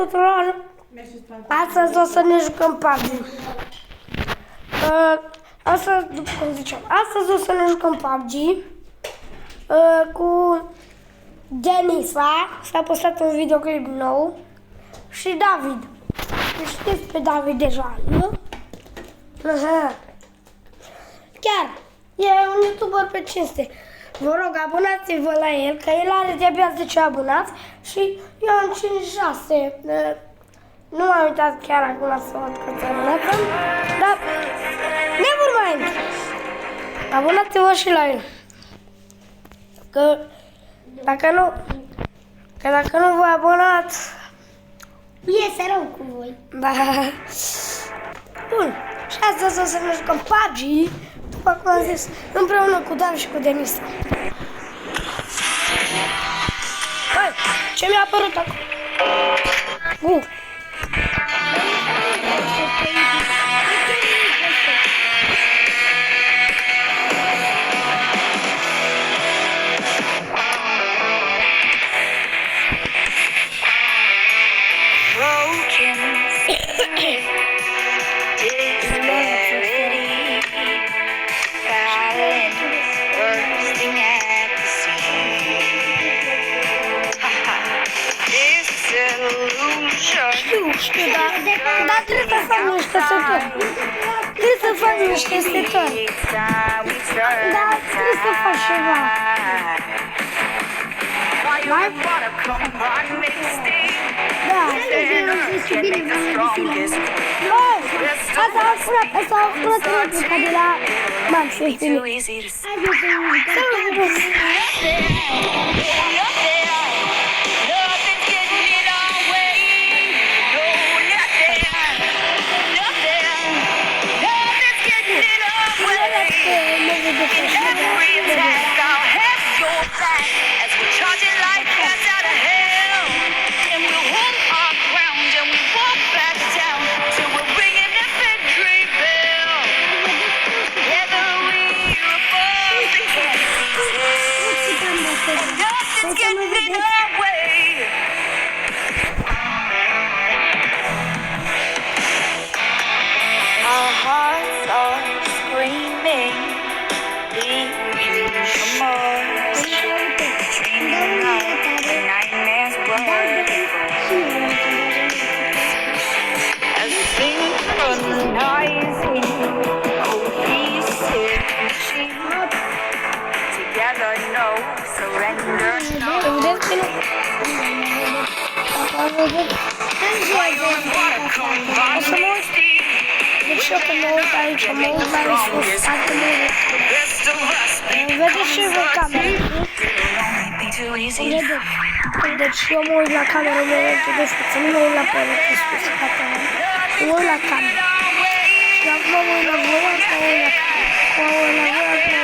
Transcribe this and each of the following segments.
tuturor! Astăzi o să ne jucăm PUBG. Astăzi, după cum ziceam, astăzi o să ne jucăm PUBG cu Denisa. S-a postat un videoclip nou. Și David. Știți pe David deja, nu? Chiar, e un YouTuber pe cinste. Vă rog, abonați-vă la el, că el are de-abia 10 abonați și eu am 56. Nu m-am uitat chiar acum să văd câți abonați am, dar never mind. Abonați-vă și la el. Că dacă nu vă abonați, iese rău cu voi. da. Bun. Și astăzi o să ne jucăm PUBG, după cum am zis, împreună cu David și cu Denisa. Hai, ce mi-a apărut acum? Știu, dar trebuie să fac niște setări. Trebuie să fac niște setări. Dar trebuie să fac ceva. Mai? Da, Ce bine v-am găsit. Asta a furat replica de la Maxi. Deci eu că mă uit aici, mă uit mai sus, foarte mult. Vedeți și voi camera, deci eu mă uit la camera, mă uit de față, nu mă uit la perete sus, mă uit la camera. Și acum mă uit la voi, acum mă uit la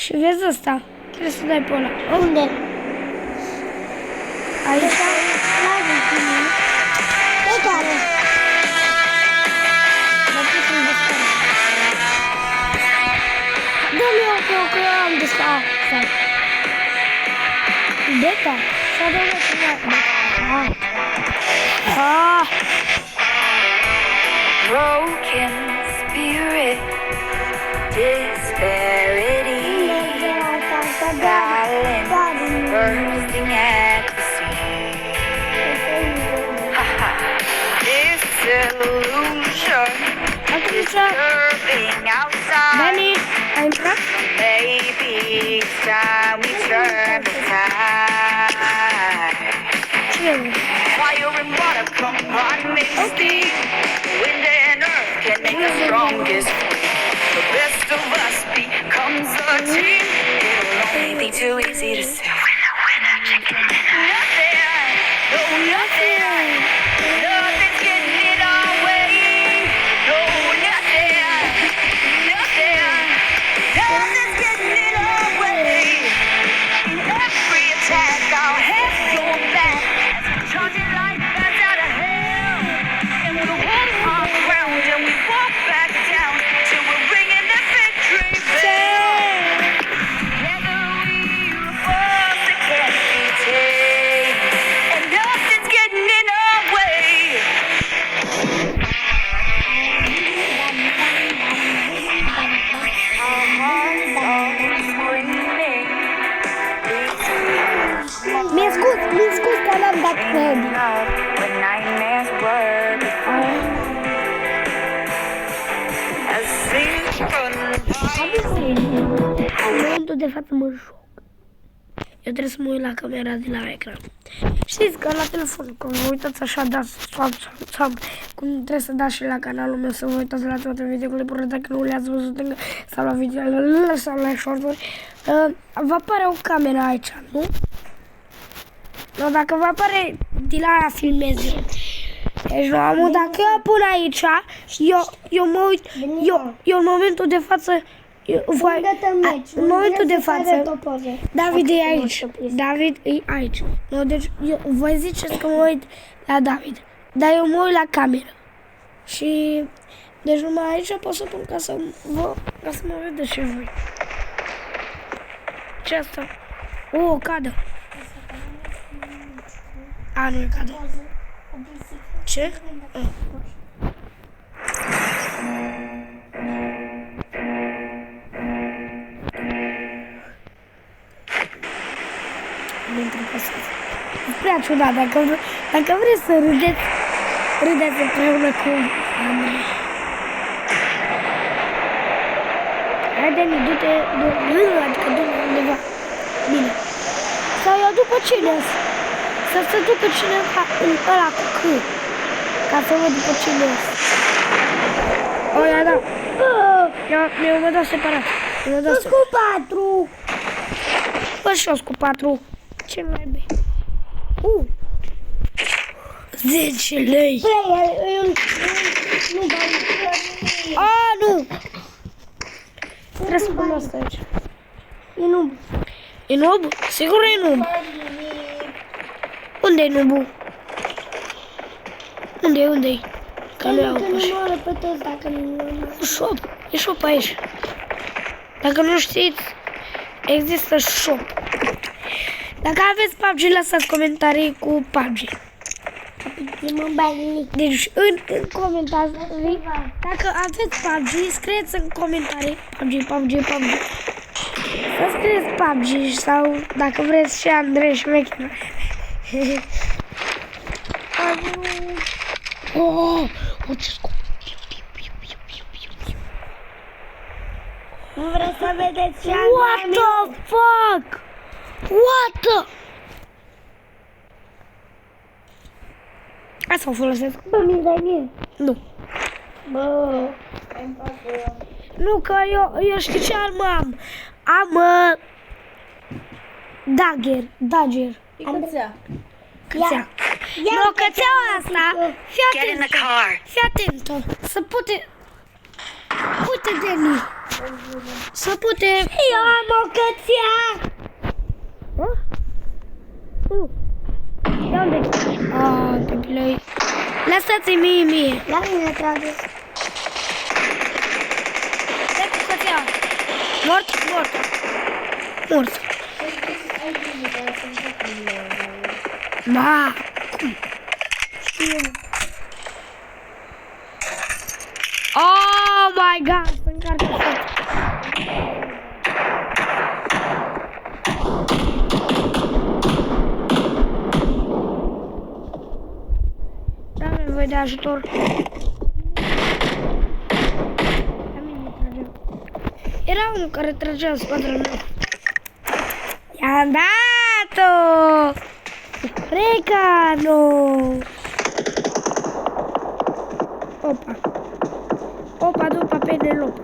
Și vezi ăsta. Trebuie să dai pe ăla. Unde? Aici? La vicini. De care? Mă pus în descară. Dă-mi eu că eu am descară. Beta? S-a adăugat ceva. Broken spirit, disparity, silence, bursting at the seams. Disillusion, disturbing outside. Dani, ai intrat? Maybe it's time we turn the tide. Cine? Fire and water combine makes steam. Wind and earth can make the strongest free. The best of us becomes a team. It'll only be too easy to say. Winner, chicken dinner. Nothing, no nothing. Nothing's getting in our way. No nothing, nothing. Nothing's getting in our way. In every attack, our heads go back. Charging like bats out of hell. And we hold our ground and we walk back down till we're ringing the victory bell. Together we force that can't be tamed. And nothing's getting in our way. Our hearts are screaming. Mi-e scuz că l-am dat cu head. When nightmares were before. As things run by. În momentul de față mă joc. Eu trebuie să mă uit la camera de la ecran. Știți că la telefon, când vă uitați așa, dați sub, cum trebuie să dați și la canalul meu să vă uitați la toate videoclipurile, dacă nu le-ați văzut încă, sau la videoele sau la short-uri, vă apare o cameră aici, nu? No, dacă vă apare, de la aia filmez eu. Deci, mamă, dacă eu pun aici, eu mă uit, eu în momentul de față, în momentul de față, David e aici, David e aici. No, deci, voi ziceți că mă uit la David, dar eu mă uit la cameră. Și, deci numai aici pot să pun ca să mă vedeți și voi. Ce asta? O cadă. A, nu e cadă. Ce? E prea ciudat, dacă vreți să râdeți împreună cu Andrei. Haide, du-te, adică du-te undeva. Bine. Sau eu după cine? Să se ducă cineva în ăla cu C. Ca să văd după cine e. O, ia da. Eu mă dau separat. Sus cu 4. Bă, și-o cu 4. Ce mai bei? 10 lei. Eu nu dau. A, nu! Trebuie să pun asta aici. E nu. E nubu? Sigur e nubu. Unde e nubu? Unde-i? Că nu iau pe nu moară pe toți dacă nu shop. E shop aici. Dacă nu știți, există shop. Dacă aveți PUBG, lăsați comentarii cu PUBG. Deci în comentarii, dacă aveți PUBG, scrieți în comentarii PUBG. Să scrieți PUBG sau dacă vreți și Andrei Șmecher. Ce scop. Nu vreți să vedeți ce What the fuck? What the? Asta o folosesc. Bă, mi-l dai mie. Nu. Bă. Nu, că eu știu ce armă am. Am Dagger. Câțea. Cățea. No, cățeaua asta, Get in the car. fii atentă, să pute, Dani, să pute, Eu am o cățea. Ia unde? De play. Lăsați-mi mie. La mine trage. Stai cu cățea. Mort. Ma. Știu. Oh my god, se încarcă tot. Da, avem nevoie de ajutor. La mine tragea. Era unul care tragea în spatele meu. I-am dat-o! Recano! Opa, după Penelopa.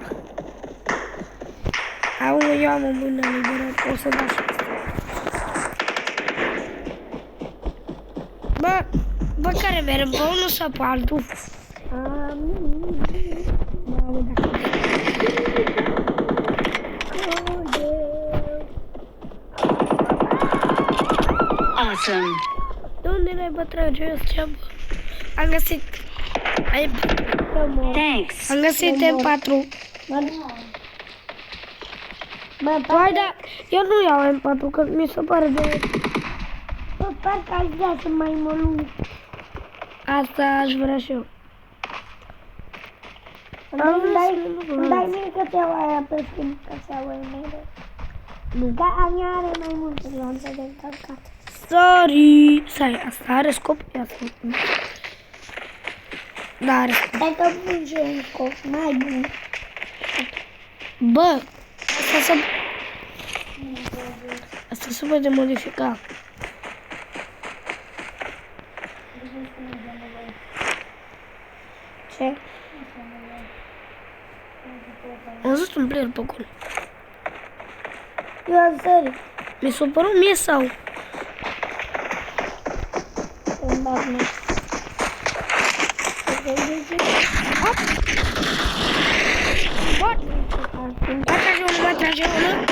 Eu am o mână liberă, o să dau și asta. Bă, care merem? Pe unul sau pe altul? Mamă, dacă... Awesome. De unde ne bătrage ăstea, bă? Am găsit... Thanks. Am găsit M4. Hai, da, eu nu iau M4, că mi se pare de... Bă, parcă aș vrea să mai mă lupt. Asta aș vrea și eu. Îmi dai mie cățeaua aia pe schimb, cățeaua e mele. Da, a mea are mai multe glonțe de încărcat. Sorry! Stai, asta are scop? Ia să... Da, are scop. Hai că pun și eu un scop mai bun. Bă, asta se poate modifica. Ce? Am văzut un player pe acolo. Eu am sărit. Mi s-a părut mie sau? Îmi bag mie. What? Mai trage unul.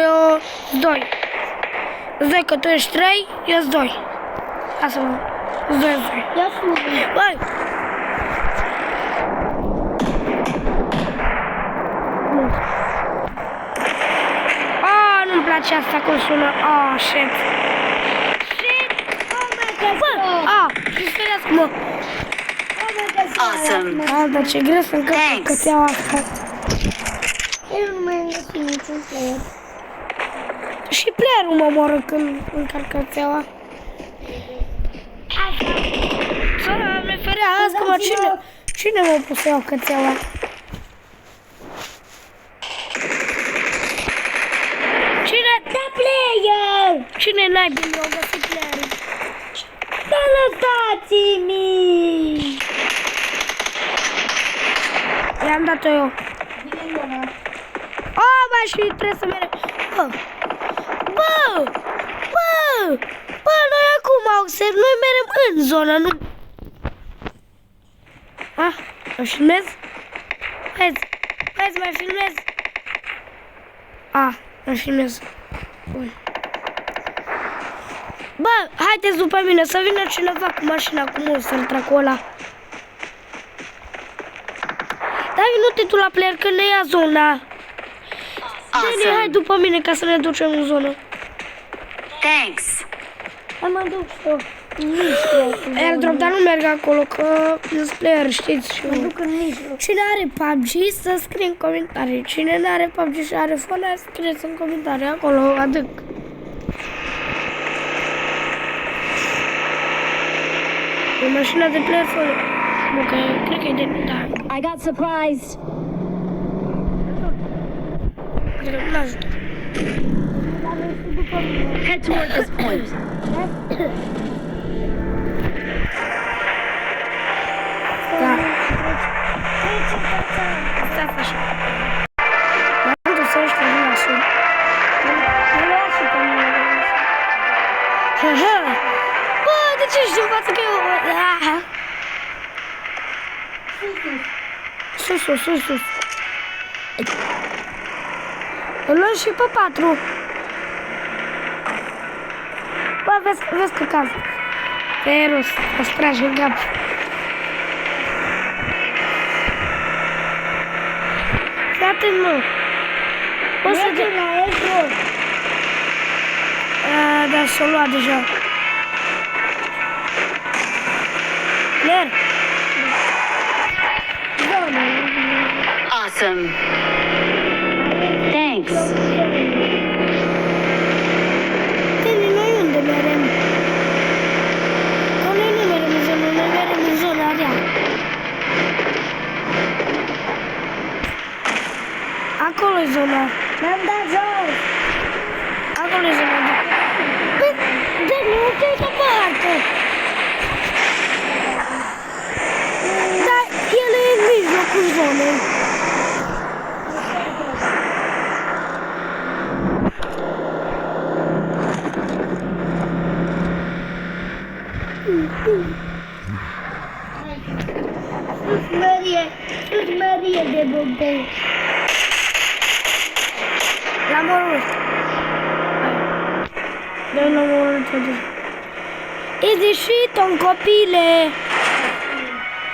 Eu... Doi. Doi, că tu ești 3, eu-s 2. Lasă-mă. 2. Ia fugă. Băi! Nu-mi place asta cum sună. Shit. Și speriați-mă. Awesome. Dar ce greu să încărc cățeaua asta. Eu nu mai am găsit niciun player. Și playerul mă moară când încarc cățeaua. Doamne ferească, mă, cine m-a pus să iau cățeaua? Da, player! Cine naibii mi-a găsit playerul? Da, lăsați-mi! I-am dat-o eu. Bă, și trebuie să merem. Bă, noi acum, Auxer, noi merem în zonă, nu... Mă filmez? Hai să mai filmez. Mă filmez. Bun. Bă, haideți după mine, să vină cineva cu mașina, cu monster truck-ul ăla. Dai nu tu la player că ne ia zona. Dani, hai după mine ca să ne ducem în zonă. Thanks. Hai mă duc și eu. Airdrop, dar nu merg acolo, că sunt player, știți și Mă duc în mijloc. Cine are PUBG să scrie în comentarii. Cine nu are PUBG și are phone, scrieți în comentarii, acolo, adânc. E mașina de player fără. Nu, că cred că e de... Da. I got surprised. Cred că nu ajută. Head toward this point. Da. Stați așa. M-am dus să ăștia nu lasă. Mă lua și pe mine. Bă, de ce știu în față că eu... Sus. Îl luăm și pe 4. Bă, vezi că caz. Te rost, o stragi în cap. Fii atent, mă. O să Merge la Ebro. Da, s-o luat deja. Claire, Awesome. Thanks. tine, noi unde merem? Că noi nu merem în zonă, noi merem în zona rea. Acolo e zona. M-am dat jos. Acolo e zona. Băi, dar nu te uita pe hartă. Dar el e în mijlocul zonei. Sus Marie de Bogdan. L-am omorât. Dă-i l-am omorât totuși. Ești ieșit, un copile.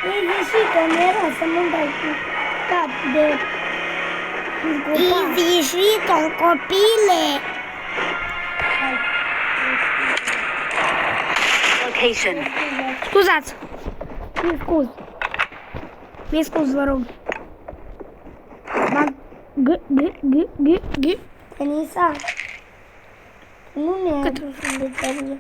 Ești ieșit, îmi era să mă dai cu cap de... Ești ieșit, un copile. Location. Scuzați. Mi scuz, vă rog. G. Denisa, nu ne Cât? aduci de tărie.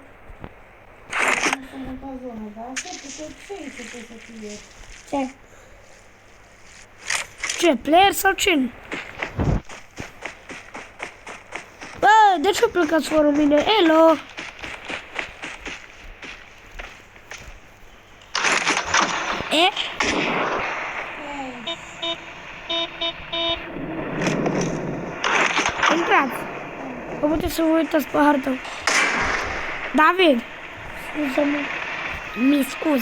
Ce? Ce, player sau cine? Bă, de ce plecați fără mine? Elo! E? Intrați! Vă puteți să vă uitați pe hartă. David! Scuză-mă. Mi scuz.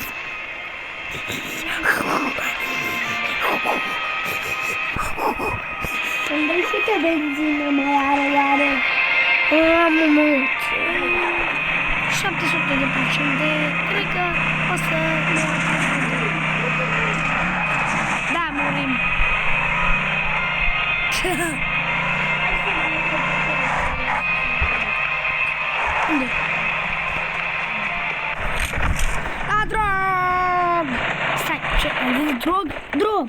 Îmi dai câte benzină mai are oare? Am mult. 700%. Cred că o să ne Da, murim. Unde? A, drog! Stai, ce? Ai zis drog? Drop!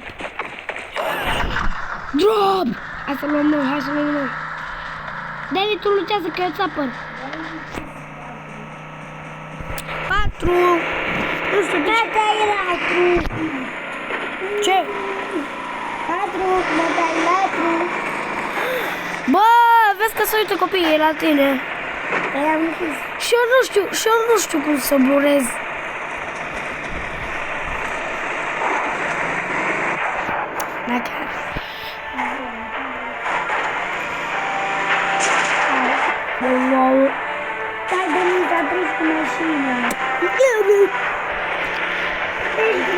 Drop! Hai să luăm noi, hai să luăm noi. David, tu lucează că eu îți apăr. 4. Nu știu de ce. Tata era 4. Ce? 4, mă dai 4. Bă, vezi că se uită copiii la tine. Era închis. Și eu nu știu cum să blurez. Dacă... Wow. Stai, Denisa, a prins cu mașina. Ești